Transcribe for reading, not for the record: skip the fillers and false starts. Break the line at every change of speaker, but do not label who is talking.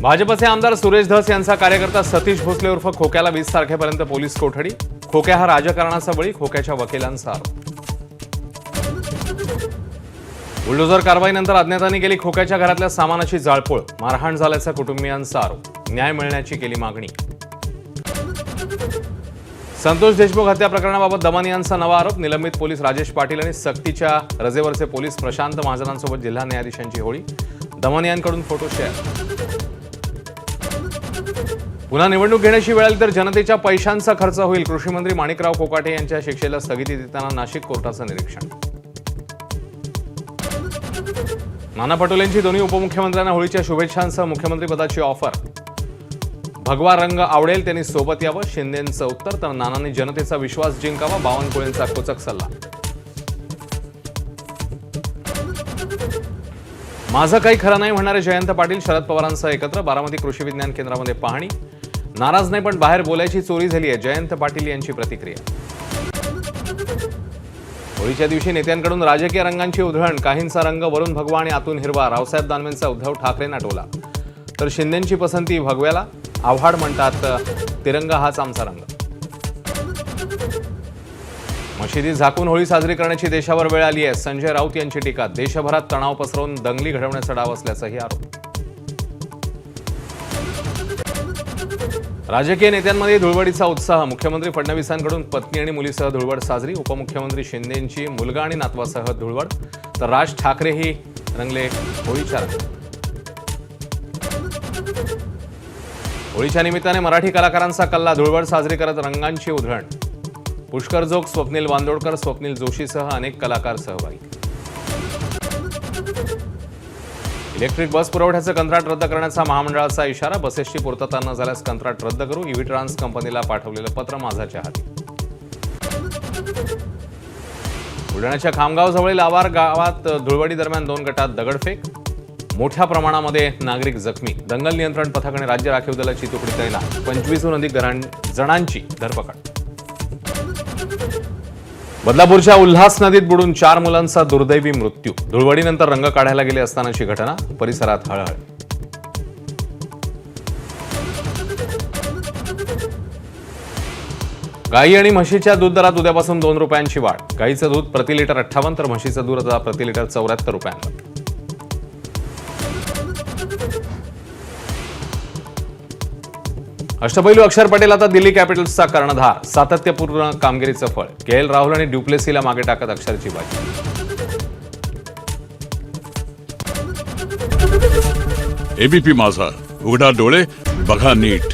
भाजपचे आमदार सुरेश धस यांचा कार्यकर्ता सतीश भोसले उर्फ खोक्याला 20 तारखेपर्यंत पोलीस कोठडी। खोक्या हा राजकारणाचा बळी, खोक्याच्या वकिलांचा आरोप। बुलडोझर कारवाईनंतर अज्ञातांनी केली खोक्याच्या घरातल्या सामानाची जाळपोळ, मारहाण झाल्याचा कुटुंबियांचा आरोप, न्याय मिळण्याची केली मागणी। संतोष देशमुख हत्या प्रकरणाबाबत दमानी यांचा नवा आरोप, निलंबित पोलीस राजेश पाटील आणि सक्तीच्या रजेवरचे पोलीस प्रशांत महाजनांसोबत जिल्हा न्यायाधीशांची होळी, दमानी यांकडून फोटो शेअर। पुन्हा निवडणूक घेण्याची वेळ आली तर जनतेच्या पैशांचा खर्च होईल, कृषी मंत्री माणिकराव कोकाटे यांच्या शिक्षेला स्थगिती देताना नाशिक कोर्टाचं निरीक्षण। नाना पटोलेंची दोन्ही उपमुख्यमंत्र्यांना होळीच्या शुभेच्छांसह मुख्यमंत्रीपदाची ऑफर। भगवा रंग आवडेल त्यांनी सोबत यावं, शिंदेंचं उत्तर, तर नानांनी जनतेचा विश्वास जिंकावा, बावनकुळेंचा खोचक सल्ला। माझं काही खरं नाही म्हणणारे जयंत पाटील शरद पवारांसह एकत्र, बारामती कृषी विज्ञान केंद्रामध्ये पाहणी। नाराज नाही पण बाहेर बोलायची चोरी झाली आहे, जयंत पाटील यांची प्रतिक्रिया। होळीच्या दिवशी नेत्यांकडून राजकीय रंगांची उधळण, काहींचा रंग वरून भगवा आणि आतून हिरवा, रावसाहेब दानवेंचा उद्धव ठाकरेंना टोला, तर शिंदेंची पसंती भगव्याला, आव्हाड म्हणतात तिरंगा हाच आमचा रंग। मशिदीत झाकून होळी साजरी करण्याची देशावर वेळ आली आहे, संजय राऊत यांची टीका, देशभरात तणाव पसरवून दंगली घडवण्याचा डाव असल्याचाही आरोप। राजकीय नेत्यांमध्ये धुळवडीचा उत्साह, मुख्यमंत्री फडणवीसांकडून पत्नी आणि मुलीसह धुळवड साजरी, उपमुख्यमंत्री शिंदेंची मुलगा आणि नातवासह धुळवड, तर राज ठाकरेही रंगले होळीच्या रंगात। होळीच्या निमित्ताने मराठी कलाकारांचा कल्ला, धुळवड साजरी करत रंगांची उधळण, पुष्कर जोग, स्वप्नील बांदोडकर, स्वप्नील जोशीसह अनेक कलाकार सहभागी। इलेक्ट्रिक बस पुरवठ्याचं कंत्राट रद्द करण्याचा महामंडळाचा इशारा, बसेसची पूर्तता न झाल्यास कंत्राट रद्द करू, ईव्ही ट्रान्स कंपनीला पाठवलेलं पत्र माझाच्या हाती। बुलढाण्याच्या खामगावजवळील आवार गावात धुळवडी दरम्यान 2 गटात दगडफेक, मोठ्या प्रमाणामध्ये नागरिक जखमी, दंगल नियंत्रण पथक आणि राज्य राखीव दलाची तुकडी तैनात, 25हून अधिक जणांची धरपकड। बदलापूरच्या उल्हास नदीत बुडून 4 मुलांचा दुर्दैवी मृत्यू, धुळवडीनंतर रंग काढायला गेले असतानाची घटना, परिसरात हळहळ। गाई आणि म्हशीच्या दूध दरात उद्यापासून 2 रुपयांची वाढ, गाईचं दूध प्रति लिटर 58 तर म्हशीचं दूध आता प्रति लिटर 74 रुपयांवर। अष्टपैलू अक्षर पटेल आता दिल्ली कॅपिटल्सचा कर्णधार, सातत्यपूर्ण कामगिरीचं फळ, के.एल. राहुल आणि ड्युप्लेसीला मागे टाकत अक्षरची बाजी।
एबीपी माझा, उघडा डोळे बघा नीट।